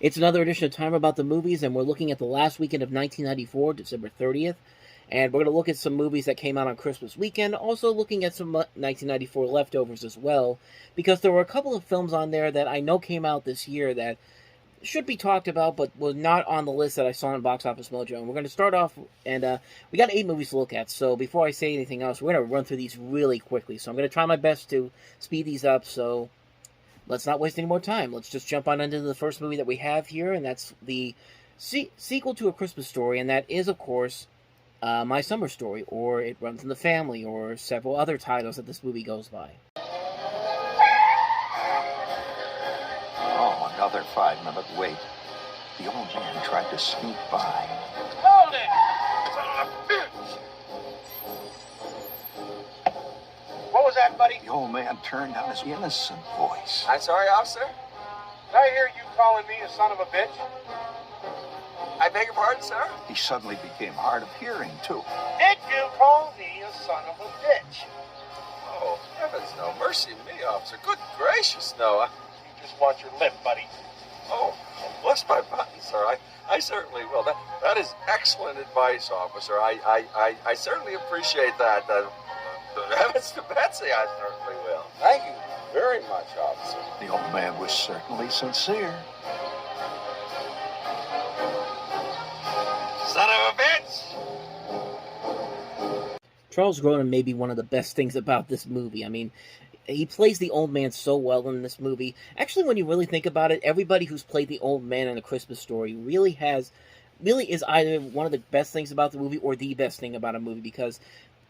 It's another edition of Time About the Movies, and we're looking at the last weekend of 1994, December 30th. And we're going to look at some movies that came out on Christmas weekend, also looking at some 1994 leftovers as well, because there were a couple of films on there that I know came out this year that should be talked about, but was not on the list that I saw on Box Office Mojo. And we're going to start off, and we got 8 movies to look at, so before I say anything else, we're going to run through these really quickly. So I'm going to try my best to speed these up, so let's not waste any more time. Let's just jump on into the first movie that we have here, and that's the sequel to A Christmas Story, and that is, of course, My Summer Story, or It Runs in the Family, or several other titles that this movie goes by. Oh, another 5-minute wait. The old man tried to sneak by. Hold it! Son of a bitch! What was that, buddy? The old man turned on his innocent voice. I'm sorry, officer. Did I hear you calling me a son of a bitch? I beg your pardon, sir? He suddenly became hard of hearing, too. Did you call me a son of a bitch? Oh, heavens, no. Mercy me, officer. Good gracious, no. You just watch your lip, buddy. Oh, bless my body, sir. I certainly will. That is excellent advice, officer. I certainly appreciate that. Heavens to Betsy, I certainly will. Thank you very much, officer. The old man was certainly sincere. Son of a bitch! Charles Grodin may be one of the best things about this movie. I mean, he plays the old man so well in this movie. Actually, when you really think about it, everybody who's played the old man in A Christmas Story really is either one of the best things about the movie or the best thing about a movie, because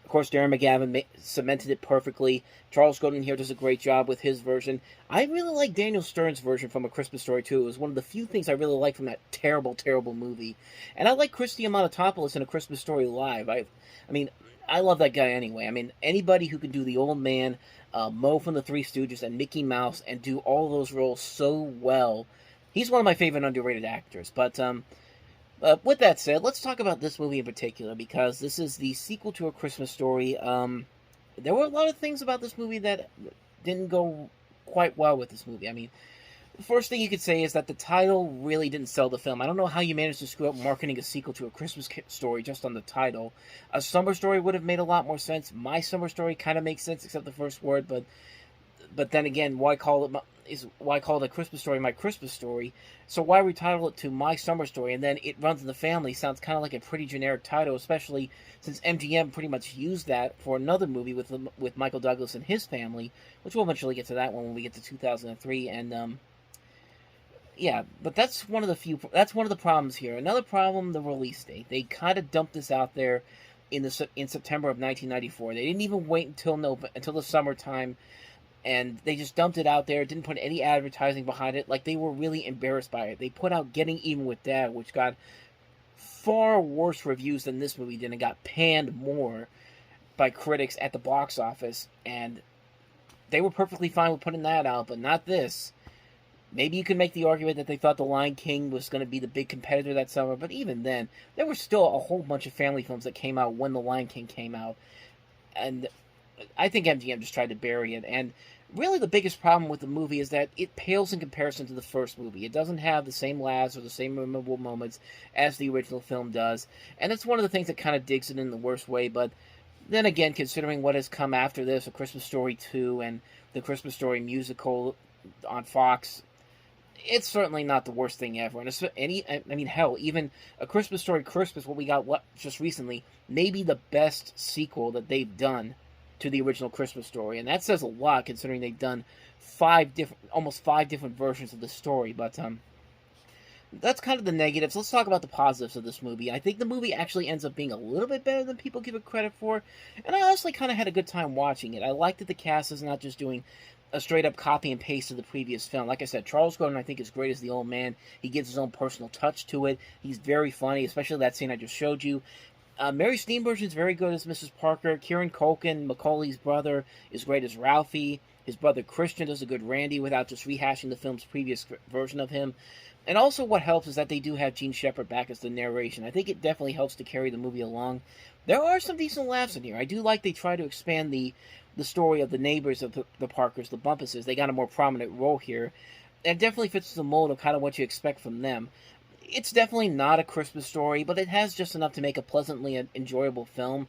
of course, Darren McGavin cemented it perfectly. Charles Grodin here does a great job with his version. I really like Daniel Stern's version from A Christmas Story, too. It was one of the few things I really like from that terrible, terrible movie. And I like Christy Amanatopoulos in A Christmas Story live. I mean, I love that guy anyway. I mean, anybody who can do the old man, Mo from the Three Stooges, and Mickey Mouse, and do all those roles so well, he's one of my favorite underrated actors. But, with that said, let's talk about this movie in particular, because this is the sequel to A Christmas Story. There were a lot of things about this movie that didn't go quite well with this movie. I mean, the first thing you could say is that the title really didn't sell the film. I don't know how you managed to screw up marketing a sequel to A Christmas Story just on the title. A Summer Story would have made a lot more sense. My Summer Story kind of makes sense, except the first word, but then again, why call it A Christmas Story My Christmas Story? So why retitle it to My Summer Story, and then It Runs in the Family sounds kind of like a pretty generic title, especially since MGM pretty much used that for another movie with Michael Douglas and his family, which we'll eventually get to that one when we get to 2003. And yeah, but that's one of the problems here. Another problem, the release date. They kind of dumped this out there in September of 1994. They didn't even wait until the summertime. And they just dumped it out there, didn't put any advertising behind it, like they were really embarrassed by it. They put out Getting Even with Dad, which got far worse reviews than this movie did, and got panned more by critics at the box office. And they were perfectly fine with putting that out, but not this. Maybe you could make the argument that they thought The Lion King was going to be the big competitor that summer, but even then, there were still a whole bunch of family films that came out when The Lion King came out. And I think MGM just tried to bury it, and really the biggest problem with the movie is that it pales in comparison to the first movie. It doesn't have the same laughs or the same memorable moments as the original film does, and that's one of the things that kind of digs it in the worst way. But then again, considering what has come after this, A Christmas Story 2 and the Christmas Story musical on Fox, it's certainly not the worst thing ever. And hell, even A Christmas Story Christmas, what we got just recently, may be the best sequel that they've done to the original Christmas Story, and that says a lot considering they've done almost five different versions of the story. But that's kind of the negatives. Let's talk about the positives of this movie. I think the movie actually ends up being a little bit better than people give it credit for, and I honestly kind of had a good time watching it. I like that the cast is not just doing a straight-up copy and paste of the previous film. Like I said, Charles Grodin, I think, is great as the old man. He gives his own personal touch to it. He's very funny, especially that scene I just showed you. Mary Steenburgen's very good as Mrs. Parker. Kieran Culkin, Macaulay's brother, is great as Ralphie. His brother Christian does a good Randy without just rehashing the film's previous version of him. And also what helps is that they do have Gene Shepard back as the narration. I think it definitely helps to carry the movie along. There are some decent laughs in here. I do like they try to expand the story of the neighbors of the Parkers, the Bumpuses. They got a more prominent role here. and it definitely fits the mold of kind of what you expect from them. It's definitely not a Christmas Story, but it has just enough to make a pleasantly enjoyable film.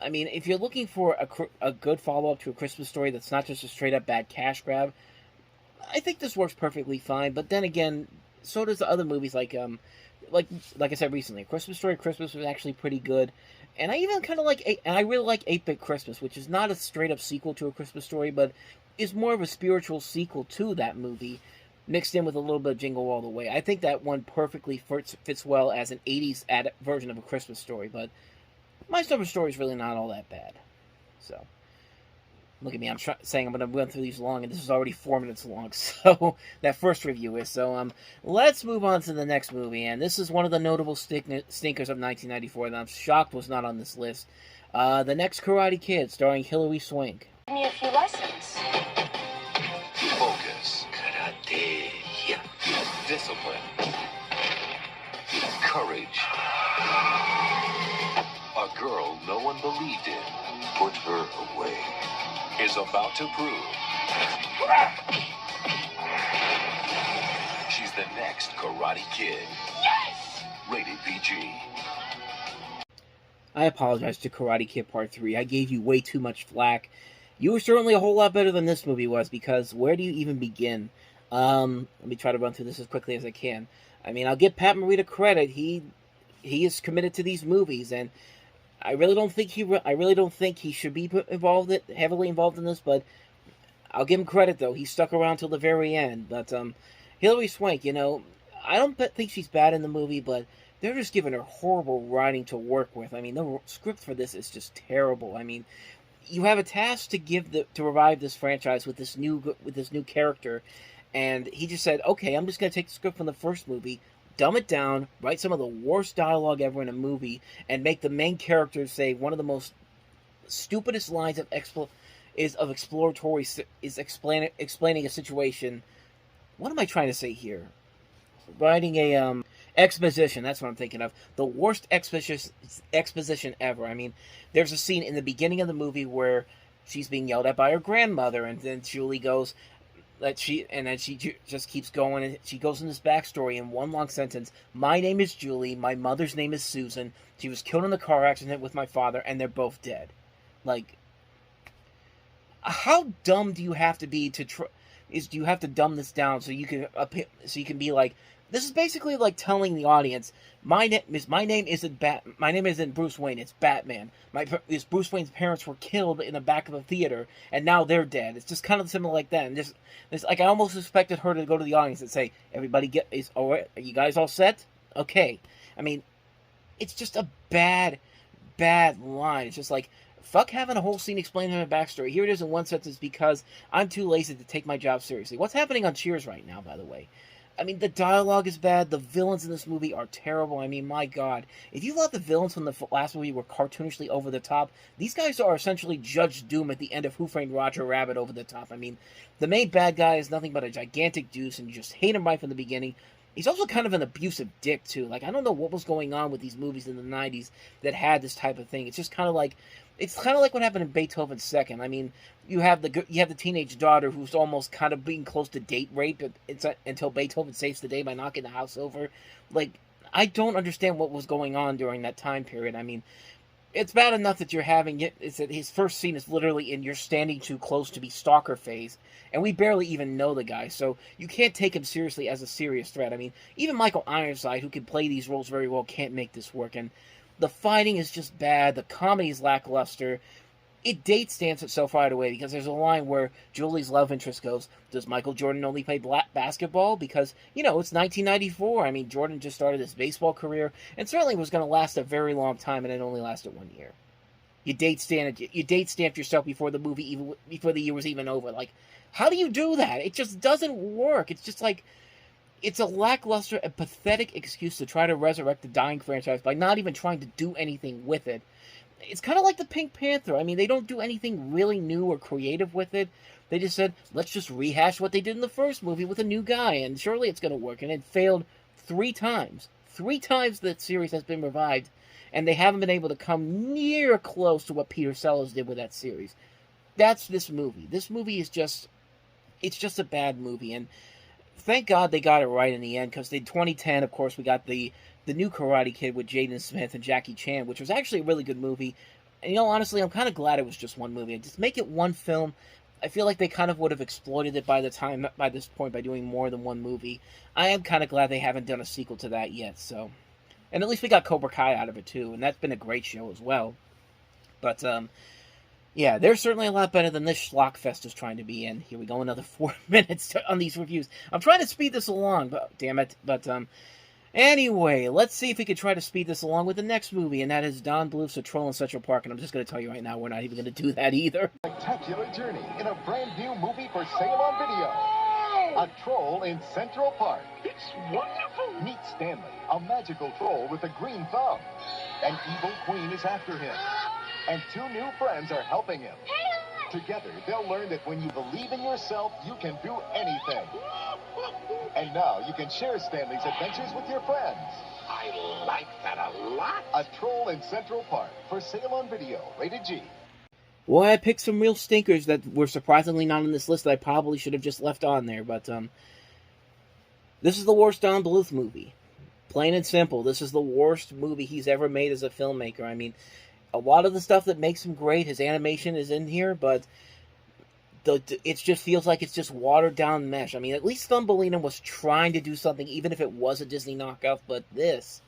I mean, if you're looking for a good follow-up to a Christmas Story that's not just a straight-up bad cash grab, I think this works perfectly fine. But then again, so does the other movies like I said recently, Christmas Story Christmas was actually pretty good. And I even kind of and I really like 8-Bit Christmas, which is not a straight-up sequel to A Christmas Story, but is more of a spiritual sequel to that movie, mixed in with a little bit of Jingle All the Way. I think that one perfectly fits well as an 80s version of A Christmas Story, but My Summer Story is really not all that bad. So, look at me, I'm saying I'm going to run through these long, and this is already 4 minutes long, so that first review is. So, let's move on to the next movie, and this is one of the notable stinkers of 1994 that I'm shocked was not on this list. The next Karate Kid, starring Hilary Swank. Give me a few lessons. Focus. Karate. Yeah. Discipline. Courage. A girl no one believed in. Put her away. Is about to prove she's the next Karate Kid. Yes! Rated PG. I apologize to Karate Kid Part 3. I gave you way too much flack. You were certainly a whole lot better than this movie was, because where do you even begin? Let me try to run through this as quickly as I can. I mean, I'll give Pat Morita credit. He is committed to these movies, and I really don't think he should be heavily involved in this, but I'll give him credit, though. He stuck around till the very end. But Hilary Swank, I don't think she's bad in the movie, but they're just giving her horrible writing to work with. I mean, the script for this is just terrible. I mean, you have a task to revive this franchise with this new character, and he just said, "Okay, I'm just going to take the script from the first movie, dumb it down, write some of the worst dialogue ever in a movie, and make the main character say one of the most stupidest lines of explaining a situation." What am I trying to say here? Writing a exposition. That's what I'm thinking of. The worst exposition ever. I mean, there's a scene in the beginning of the movie where she's being yelled at by her grandmother, and then Julie goes she just keeps going, and she goes in this backstory in one long sentence. "My name is Julie. My mother's name is Susan. She was killed in a car accident with my father, and they're both dead." Like, how dumb do you have to be do you have to dumb this down so you can be like, this is basically like telling the audience, my name isn't Bruce Wayne, it's Batman. Bruce Wayne's parents were killed in the back of a theater, and now they're dead. It's just kind of similar like that. And just like, I almost expected her to go to the audience and say, "Everybody are you guys all set? Okay." I mean, it's just a bad line. It's just like, fuck having a whole scene explaining her backstory. Here it is in one sentence because I'm too lazy to take my job seriously. What's happening on Cheers right now, by the way? I mean, the dialogue is bad. The villains in this movie are terrible. I mean, my God. If you thought the villains from the last movie were cartoonishly over the top, these guys are essentially Judge Doom at the end of Who Framed Roger Rabbit over the top. I mean, the main bad guy is nothing but a gigantic deuce, and you just hate him right from the beginning. He's also kind of an abusive dick, too. Like, I don't know what was going on with these movies in the 90s that had this type of thing. It's just kind of like... It's kind of like what happened in Beethoven's Second. I mean, you have the teenage daughter who's almost kind of being close to date rape until Beethoven saves the day by knocking the house over. Like, I don't understand what was going on during that time period. I mean, it's bad enough that you're having it. It's that his first scene is literally in "you're standing too close to be stalker" phase, and we barely even know the guy, so you can't take him seriously as a serious threat. I mean, even Michael Ironside, who can play these roles very well, can't make this work. And the fighting is just bad. The comedy is lackluster. It date stamps itself right away because there's a line where Julie's love interest goes, "Does Michael Jordan only play basketball?" Because, it's 1994. I mean, Jordan just started his baseball career and certainly was going to last a very long time, and it only lasted 1 year. You date stamped yourself before the year was even over. Like, how do you do that? It just doesn't work. It's just like, it's a lackluster and pathetic excuse to try to resurrect the dying franchise by not even trying to do anything with it. It's kind of like the Pink Panther. I mean, they don't do anything really new or creative with it. They just said, let's just rehash what they did in the first movie with a new guy, and surely it's going to work. And it failed 3 times. 3 times that series has been revived, and they haven't been able to come near close to what Peter Sellers did with that series. That's this movie. This movie is just... It's just a bad movie, and thank God they got it right in the end, because in 2010, of course, we got the new Karate Kid with Jaden Smith and Jackie Chan, which was actually a really good movie. And, you know, honestly, I'm kind of glad it was just one movie. Just make it one film. I feel like they kind of would have exploited it by this point by doing more than one movie. I am kind of glad they haven't done a sequel to that yet, so. And at least we got Cobra Kai out of it, too, and that's been a great show as well. But, yeah, they're certainly a lot better than this schlockfest is trying to be in. Here we go, another 4 minutes on these reviews. I'm trying to speed this along, but damn it. But, anyway, let's see if we could try to speed this along with the next movie, and that is Don Bluth's A Troll in Central Park. And I'm just going to tell you right now, we're not even going to do that either. Spectacular journey in a brand new movie for sale on video. A Troll in Central Park. It's wonderful. Meet Stanley, a magical troll with a green thumb. An evil queen is after him, and 2 new friends are helping him. Together, they'll learn that when you believe in yourself, you can do anything. And now you can share Stanley's adventures with your friends. I like that a lot. A Troll in Central Park, for sale on video, rated G. Well, I picked some real stinkers that were surprisingly not on this list that I probably should have just left on there, but, this is the worst Don Bluth movie. Plain and simple, this is the worst movie he's ever made as a filmmaker. I mean, a lot of the stuff that makes him great, his animation is in here, but it just feels like it's just watered down mesh. I mean, at least Thumbelina was trying to do something, even if it was a Disney knockoff, but this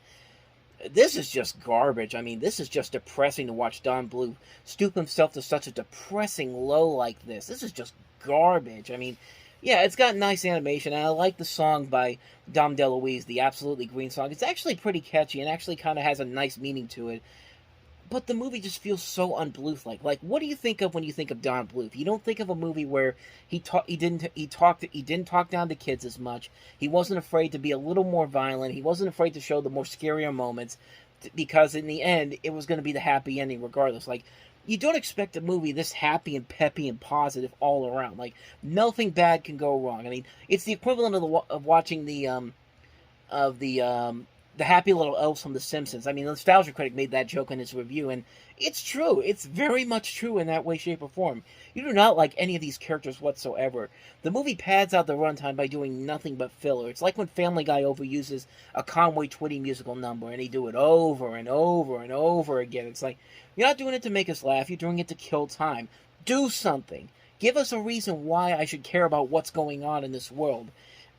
is just garbage. I mean, this is just depressing to watch Don Bluth stoop himself to such a depressing low like this. This is just garbage. I mean, yeah, it's got nice animation, and I like the song by Dom DeLuise, the Absolutely Green song. It's actually pretty catchy and actually kind of has a nice meaning to it. But the movie just feels so un-Bluth-like. Like, what do you think of when you think of Don Bluth? You don't think of a movie where he didn't talk down to kids as much. He wasn't afraid to be a little more violent. He wasn't afraid to show the more scarier moments, because in the end, it was going to be the happy ending regardless. Like, you don't expect a movie this happy and peppy and positive all around. Like, nothing bad can go wrong. I mean, it's the equivalent of watching the happy little elves from The Simpsons. I mean, the Nostalgia Critic made that joke in his review, and it's true. It's very much true in that way, shape, or form. You do not like any of these characters whatsoever. The movie pads out the runtime by doing nothing but filler. It's like when Family Guy overuses a Conway Twitty musical number, and they do it over and over and over again. It's like, you're not doing it to make us laugh. You're doing it to kill time. Do something. Give us a reason why I should care about what's going on in this world.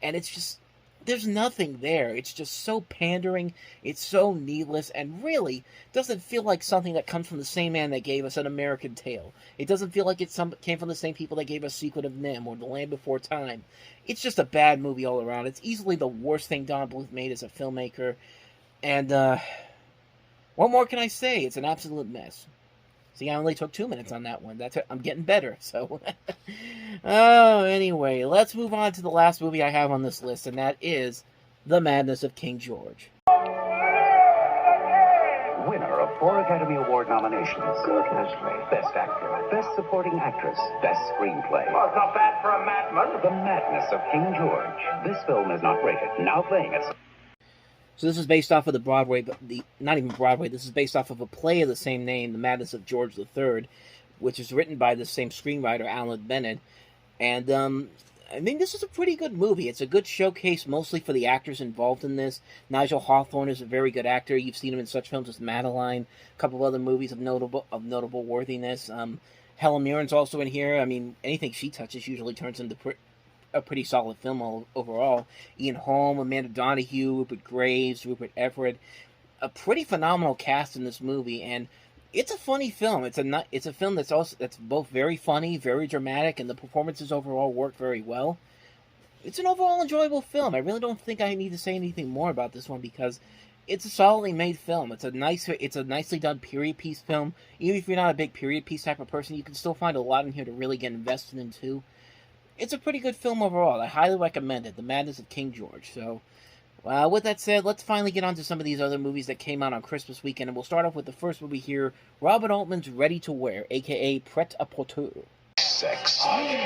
And it's just, there's nothing there. It's just so pandering, it's so needless, and really doesn't feel like something that comes from the same man that gave us An American Tail. It doesn't feel like it came from the same people that gave us Secret of Nim or The Land Before Time. It's just a bad movie all around. It's easily the worst thing Don Bluth made as a filmmaker. And, what more can I say? It's an absolute mess. See, I only took 2 minutes on that one. I'm getting better, so. Oh, anyway, let's move on to the last movie I have on this list, and that is The Madness of King George. Winner of 4 Academy Award nominations. Goodness me. Best Actor, Best Supporting Actress, Best Screenplay. Well, it's not bad for a madman. The Madness of King George. This film is not rated. Now playing at... So this is based off of the Broadway, but not even Broadway, this is based off of a play of the same name, The Madness of George III, which is written by the same screenwriter, Alan Bennett. And, I mean, this is a pretty good movie. It's a good showcase mostly for the actors involved in this. Nigel Hawthorne is a very good actor. You've seen him in such films as Madeline, a couple of other movies of notable worthiness. Helen Mirren's also in here. I mean, anything she touches usually turns into a pretty solid film overall. Ian Holm, Amanda Donahue, Rupert Graves, Rupert Everett. A pretty phenomenal cast in this movie, and it's a funny film. It's a film that's both very funny, very dramatic, and the performances overall work very well. It's an overall enjoyable film. I really don't think I need to say anything more about this one because it's a solidly made film. It's a nicely done period piece film. Even if you're not a big period piece type of person, you can still find a lot in here to really get invested into. It's a pretty good film overall. I highly recommend it, The Madness of King George. So, with that said, let's finally get on to some of these other movies that came out on Christmas weekend, and we'll start off with the first movie here, Robert Altman's Ready to Wear, a.k.a. Pret-A-Porter. Sex. Greed.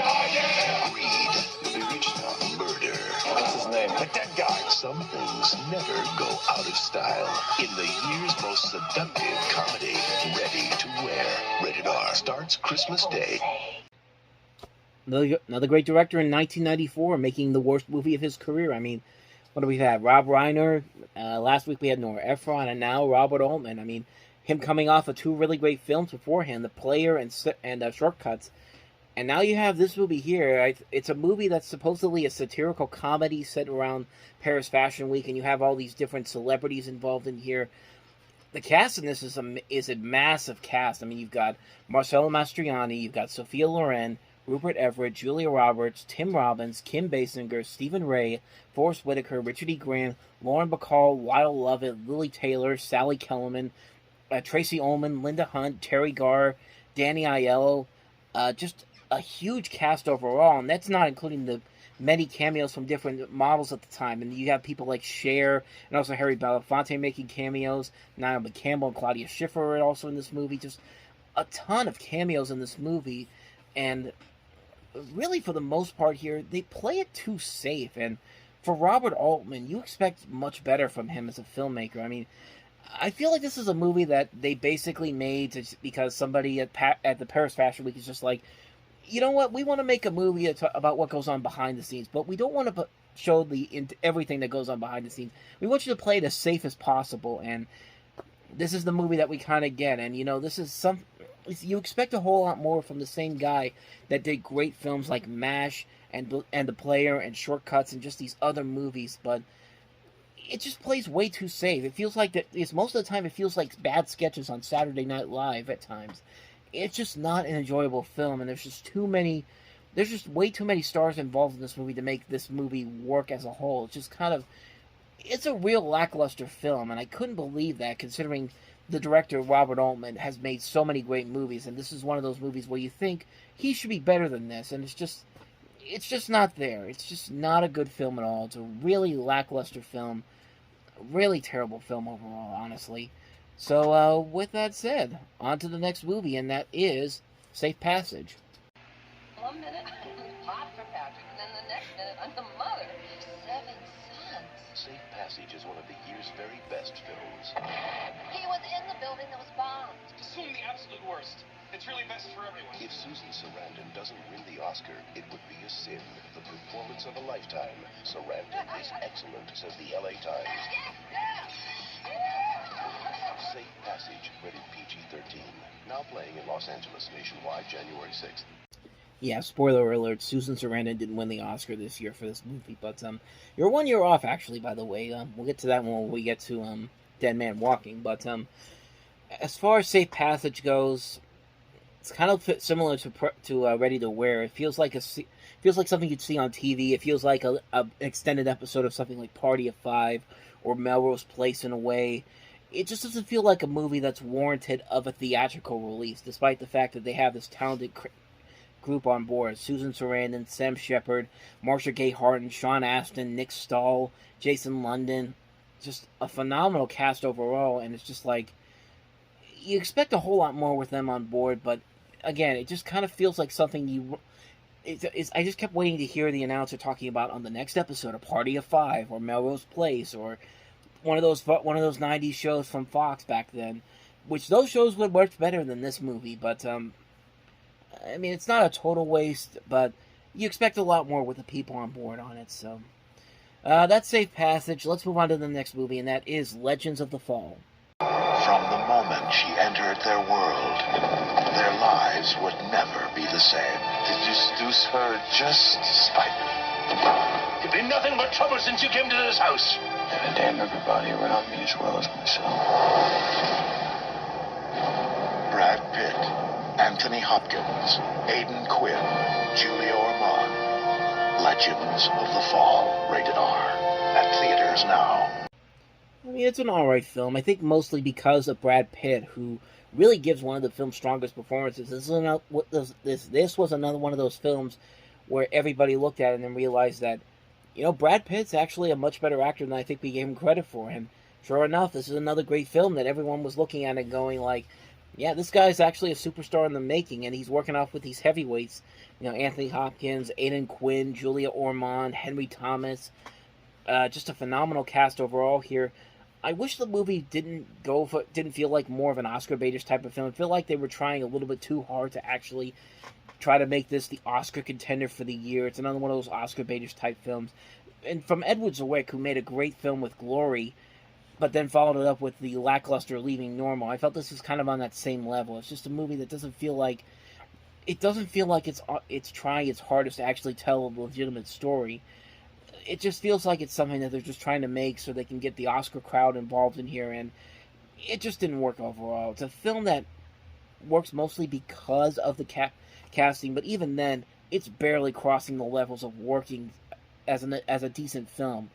You'll be rich now. Murder. What's his name? The dead guy. Some things never go out of style. In the year's most seductive comedy, Ready to Wear. Rated R. Starts Christmas Day. Another great director in 1994, making the worst movie of his career. I mean, what do we have? Rob Reiner. Last week we had Nora Ephron, and now Robert Altman. I mean, him coming off of two really great films beforehand, The Player and Shortcuts. And now you have this movie here. It's a movie that's supposedly a satirical comedy set around Paris Fashion Week, and you have all these different celebrities involved in here. The cast in this is a massive cast. I mean, you've got Marcello Mastroianni, you've got Sophia Loren, Rupert Everett, Julia Roberts, Tim Robbins, Kim Basinger, Stephen Ray, Forrest Whitaker, Richard E. Grant, Lauren Bacall, Lyle Lovett, Lily Taylor, Sally Kellerman, Tracy Ullman, Linda Hunt, Terry Garr, Danny Aiello. Just a huge cast overall, and that's not including the many cameos from different models at the time. And you have people like Cher and also Harry Belafonte making cameos. Naomi Campbell and Claudia Schiffer are also in this movie. Just a ton of cameos in this movie. And really, for the most part here, they play it too safe. And for Robert Altman, you expect much better from him as a filmmaker. I mean, I feel like this is a movie that they basically made because somebody at the Paris Fashion Week is just like, you know what, we want to make a movie about what goes on behind the scenes, but we don't want to show everything that goes on behind the scenes. We want you to play it as safe as possible, and this is the movie that we kind of get. And, you know, you expect a whole lot more from the same guy that did great films like MASH and The Player and Shortcuts and just these other movies, but it just plays way too safe. It feels like most of the time it feels like bad sketches on Saturday Night Live at times. It's just not an enjoyable film, and there's just way too many stars involved in this movie to make this movie work as a whole. It's just it's a real lackluster film, and I couldn't believe that, considering the director, Robert Altman, has made so many great movies, and this is one of those movies where you think he should be better than this, and it's just not there. It's just not a good film at all. It's a really lackluster film, a really terrible film overall, honestly. So, with that said, on to the next movie, and that is Safe Passage. 1 minute, I'm hot for Patrick, and then the next minute, I'm the mother of 7 sons. Safe Passage is one of the year's very best films. He was in the building that was bombed. Assume the absolute worst. It's really best for everyone. If Susan Sarandon doesn't win the Oscar, it would be a sin. The performance of a lifetime. Sarandon is excellent, says the LA Times. Safe Passage, rated PG-13. Now playing in Los Angeles nationwide, January 6th. Yeah, spoiler alert, Susan Sarandon didn't win the Oscar this year for this movie, but you're 1 year off, actually, by the way. We'll get to that when we get to Dead Man Walking, but as far as Safe Passage goes, it's kind of similar to Ready to Wear. It feels like something you'd see on TV. It feels like an extended episode of something like Party of Five or Melrose Place in a way. It just doesn't feel like a movie that's warranted of a theatrical release, despite the fact that they have this talented group on board. Susan Sarandon, Sam Shepard, Marcia Gay Harden, Sean Astin, Nick Stahl, Jason London. Just a phenomenal cast overall, and it's just like, you expect a whole lot more with them on board, but again, it just kind of feels like something I just kept waiting to hear the announcer talking about on the next episode, A Party of Five, or Melrose Place, or one of those 90s shows from Fox back then, which those shows would work better than this movie. But I mean, it's not a total waste, but you expect a lot more with the people on board on it. So that's Safe Passage. Let's move on to the next movie, and that is Legends of the Fall. From the moment she entered their world, their lives would never be the same. Did you seduce her just to spite me? You've been nothing but trouble since you came to this house. And I damn everybody around me as well as myself. Brad Pitt, Anthony Hopkins, Aidan Quinn, Julia Ormond. Legends of the Fall, rated R. At theaters now. I mean, it's an alright film. I think mostly because of Brad Pitt, who really gives one of the film's strongest performances. This was another one of those films where everybody looked at it and realized that, you know, Brad Pitt's actually a much better actor than I think we gave him credit for. And sure enough, this is another great film that everyone was looking at and going like, yeah, this guy's actually a superstar in the making, and he's working off with these heavyweights. You know, Anthony Hopkins, Aidan Quinn, Julia Ormond, Henry Thomas. Just a phenomenal cast overall here. I wish the movie didn't feel like more of an Oscar baitish type of film. I feel like they were trying a little bit too hard to actually try to make this the Oscar contender for the year. It's another one of those Oscar baiters type films. And from Edward Zwick, who made a great film with Glory, but then followed it up with the lackluster Leaving Normal, I felt this was kind of on that same level. It's just a movie that doesn't feel like it's trying its hardest to actually tell a legitimate story. It just feels like it's something that they're just trying to make so they can get the Oscar crowd involved in here, and it just didn't work overall. It's a film that works mostly because of the casting, but even then, it's barely crossing the levels of working as a decent film.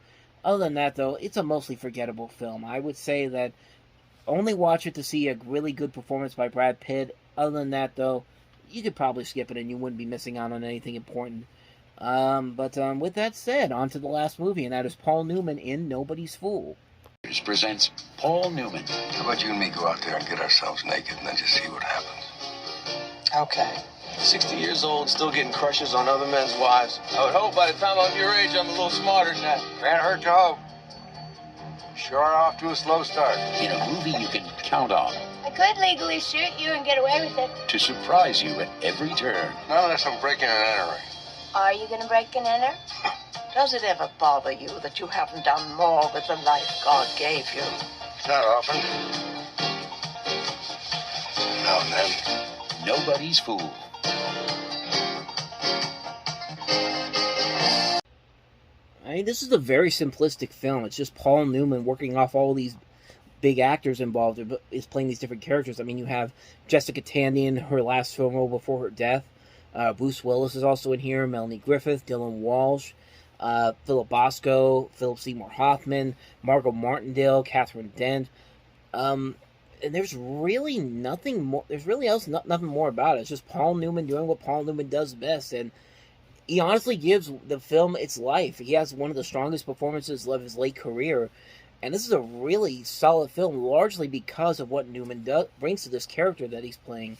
Other than that, though, it's a mostly forgettable film. I would say that only watch it to see a really good performance by Brad Pitt. Other than that, though, you could probably skip it and you wouldn't be missing out on anything important. With that said, on to the last movie, and that is Paul Newman in Nobody's Fool. Presents Paul Newman. How about you and me go out there and get ourselves naked and then just see what happens? Okay. 60 years old, still getting crushes on other men's wives. I would hope by the time I'm your age, I'm a little smarter than that. Can't hurt to hope. Sure off to a slow start. In a movie you can count on I could legally shoot you and get away with it. to surprise you at every turn. Not unless I'm breaking and entering. Are you going to break and enter? Does it ever bother you that you haven't done more with the life God gave you? Not often. Now and then. Nobody's Fool. I mean, this is a very simplistic film. It's just Paul Newman working off all these big actors involved is playing these different characters. I mean, you have Jessica Tandy in her last film role before her death. Bruce Willis is also in here. Melanie Griffith, Dylan Walsh, Philip Bosco, Philip Seymour Hoffman, Margot Martindale, Catherine Dent. And there's really nothing more. There's really nothing more about it. It's just Paul Newman doing what Paul Newman does best, and he honestly gives the film its life. He has one of the strongest performances of his late career, and this is a really solid film, largely because of what Newman brings to this character that he's playing.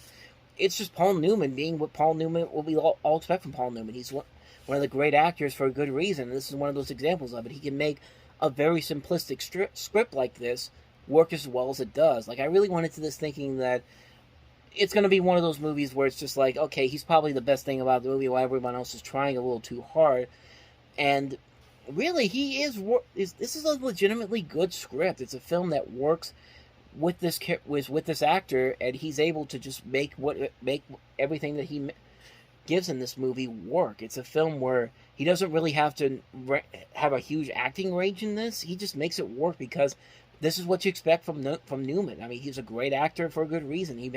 It's just Paul Newman being what Paul Newman, what we all expect from Paul Newman. He's one of the great actors for a good reason, and this is one of those examples of it. He can make a very simplistic script like this work as well as it does. Like, I really went into this thinking that it's going to be one of those movies where it's just like, okay, he's probably the best thing about the movie while everyone else is trying a little too hard. And really, this is a legitimately good script. It's a film that works with this actor, and he's able to just make everything that he gives in this movie work. It's a film where he doesn't really have to have a huge acting range in this. He just makes it work because this is what you expect from Newman. I mean, he's a great actor for a good reason. He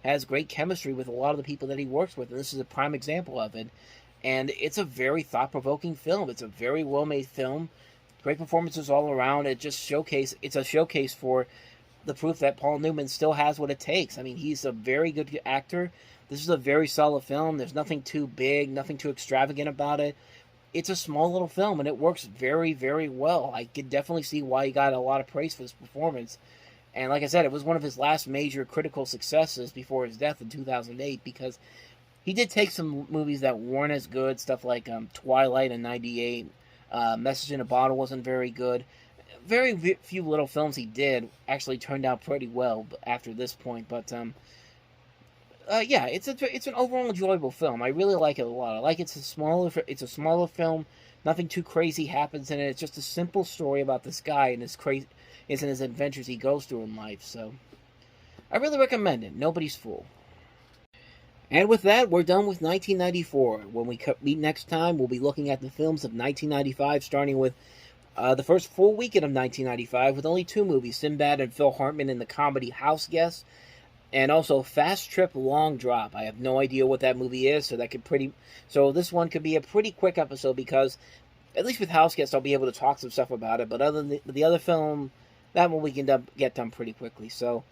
has great chemistry with a lot of the people that he works with, and this is a prime example of it. And it's a very thought-provoking film. It's a very well-made film. Great performances all around. It's a showcase for the proof that Paul Newman still has what it takes. I mean, he's a very good actor. This is a very solid film. There's nothing too big, nothing too extravagant about it. It's a small little film, and it works very, very well. I could definitely see why he got a lot of praise for this performance. And like I said, it was one of his last major critical successes before his death in 2008, because he did take some movies that weren't as good, stuff like Twilight in 98. Message in a Bottle wasn't very good. Very few little films he did actually turned out pretty well after this point, but yeah, it's an overall enjoyable film. I really like it a lot. I like it's a smaller film. Nothing too crazy happens in it. It's just a simple story about this guy and his adventures he goes through in life. So I really recommend it. Nobody's Fool. And with that, we're done with 1994. When we meet next time, we'll be looking at the films of 1995, starting with the first full weekend of 1995 with only two movies, Sinbad and Phil Hartman in the comedy House Guest, and also Fast Trip Long Drop. I have no idea what that movie is, so this one could be a pretty quick episode because, at least with House Guest, I'll be able to talk some stuff about it, but other than the other film, that one we can get done pretty quickly. So,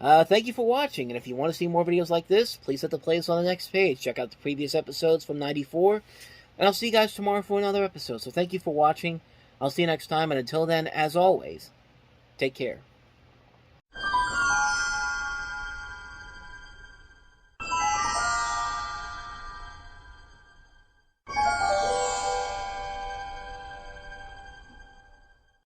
thank you for watching, and if you want to see more videos like this, please hit the playlist on the next page. Check out the previous episodes from 94, and I'll see you guys tomorrow for another episode. So thank you for watching. I'll see you next time, and until then, as always, take care.